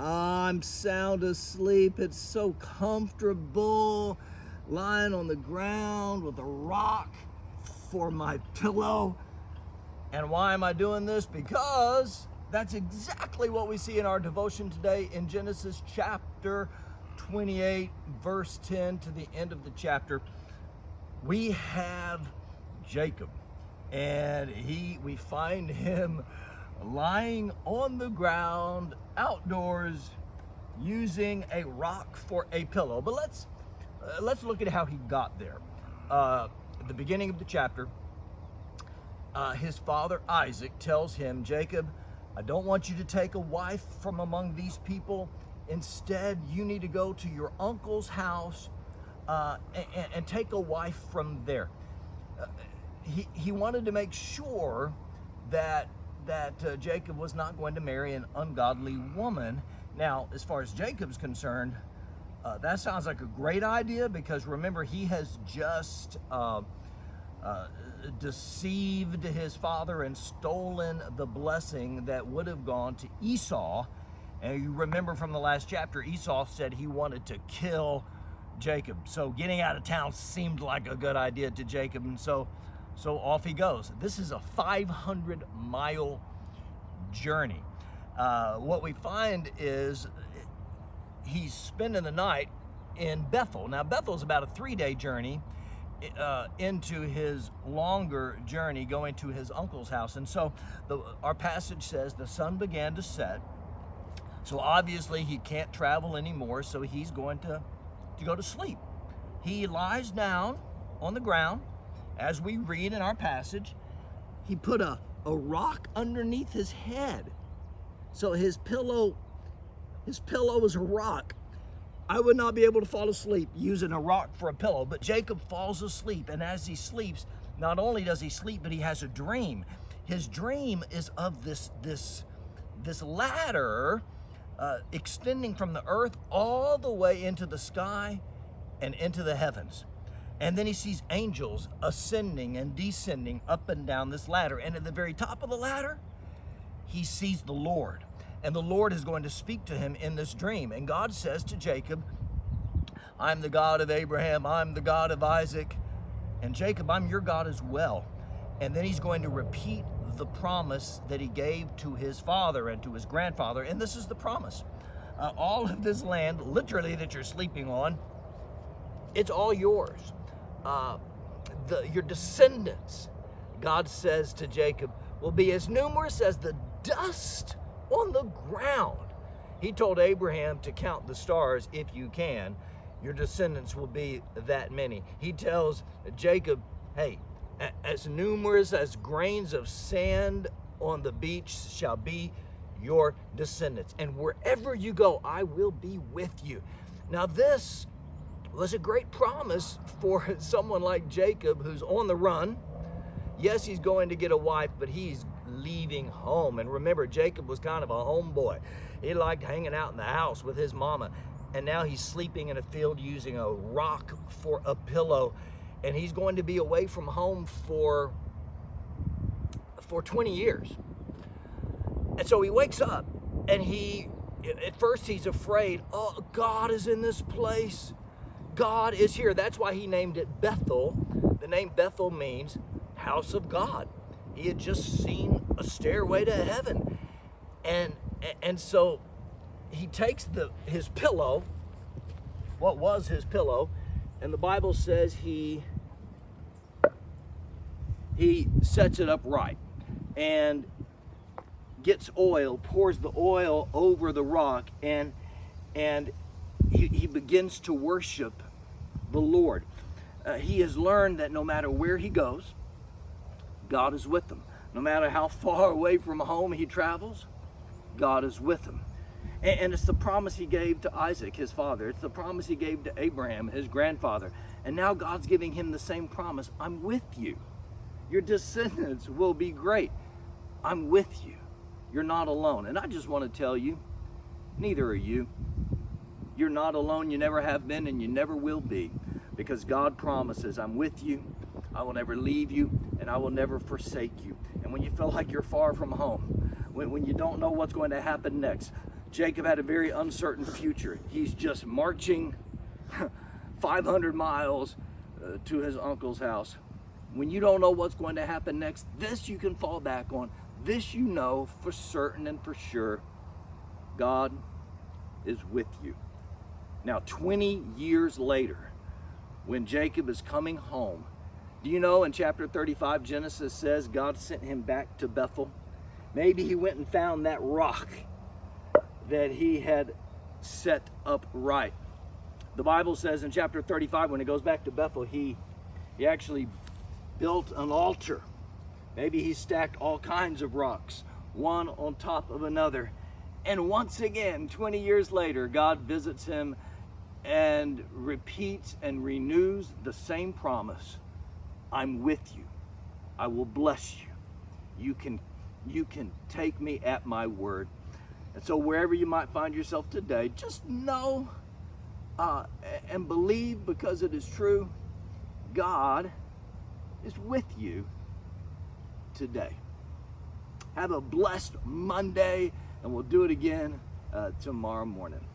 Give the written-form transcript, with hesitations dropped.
I'm sound asleep. It's so comfortable lying on the ground with a rock for my pillow. And why am I doing this? Because that's exactly what we see in our devotion today in Genesis chapter 28, verse 10 to the end of the chapter. We have Jacob, and we find him lying on the ground outdoors using a rock for a pillow. But let's look at how he got there. At the beginning of the chapter, his father Isaac tells him, Jacob, I don't want you to take a wife from among these people. Instead, you need to go to your uncle's house and take a wife from there. He wanted to make sure that Jacob was not going to marry an ungodly woman. Now, as far as Jacob's concerned, that sounds like a great idea, because remember, he has just deceived his father and stolen the blessing that would have gone to Esau. And you remember from the last chapter, Esau said he wanted to kill Jacob. So getting out of town seemed like a good idea to Jacob, and so off he goes. This is a 500-mile journey. What we find is he's spending the night in Bethel. Now, Bethel's about a 3-day journey into his longer journey going to his uncle's house. And so our passage says the sun began to set. So obviously he can't travel anymore, so he's going to go to sleep. He lies down on the ground. As we read in our passage, he put a rock underneath his head. So his pillow is a rock. I would not be able to fall asleep using a rock for a pillow, but Jacob falls asleep, and as he sleeps, not only does he sleep, but he has a dream. His dream is of this ladder extending from the earth all the way into the sky and into the heavens. And then he sees angels ascending and descending up and down this ladder. And at the very top of the ladder, he sees the Lord. And the Lord is going to speak to him in this dream. And God says to Jacob, I'm the God of Abraham, I'm the God of Isaac, and Jacob, I'm your God as well. And then he's going to repeat the promise that he gave to his father and to his grandfather. And this is the promise. All of this land, literally, that you're sleeping on, it's all yours. Your descendants, God says to Jacob, will be as numerous as the dust on the ground. He told Abraham to count the stars if you can. Your descendants will be that many. He tells Jacob, hey, as numerous as grains of sand on the beach shall be your descendants. And wherever you go, I will be with you. Now this was a great promise for someone like Jacob, who's on the run. Yes, he's going to get a wife, but he's leaving home. And remember, Jacob was kind of a homeboy. He liked hanging out in the house with his mama. And now he's sleeping in a field using a rock for a pillow. And he's going to be away from home for 20 years. And so he wakes up, and at first he's afraid. Oh, God is in this place. God is here. That's why he named it Bethel. The name Bethel means house of God. He had just seen a stairway to heaven. And so he takes his pillow, what was his pillow, and the Bible says he sets it up right and gets oil, pours the oil over the rock, and he begins to worship the Lord. He has learned that no matter where he goes, God is with him. No matter how far away from home he travels, God is with him. And it's the promise he gave to Isaac, his father. It's the promise he gave to Abraham, his grandfather. And now God's giving him the same promise. I'm with you. Your descendants will be great. I'm with you. You're not alone. And I just want to tell you, neither are you. You're not alone. You never have been, and you never will be. Because God promises, I'm with you. I will never leave you, and I will never forsake you. And when you feel like you're far from home, when you don't know what's going to happen next, Jacob had a very uncertain future. He's just marching 500 miles to his uncle's house. When you don't know what's going to happen next, this you can fall back on. This you know for certain and for sure. God is with you. Now, 20 years later, when Jacob is coming home, do you know in chapter 35, Genesis says God sent him back to Bethel? Maybe he went and found that rock that he had set up right. The Bible says in chapter 35, when he goes back to Bethel, he actually built an altar. Maybe he stacked all kinds of rocks, one on top of another. And once again, 20 years later, God visits him and repeats and renews the same promise. I'm with you. I will bless you. You can take me at my word. And so wherever you might find yourself today, just know and believe, because it is true, God is with you today. Have a blessed Monday, and we'll do it again tomorrow morning.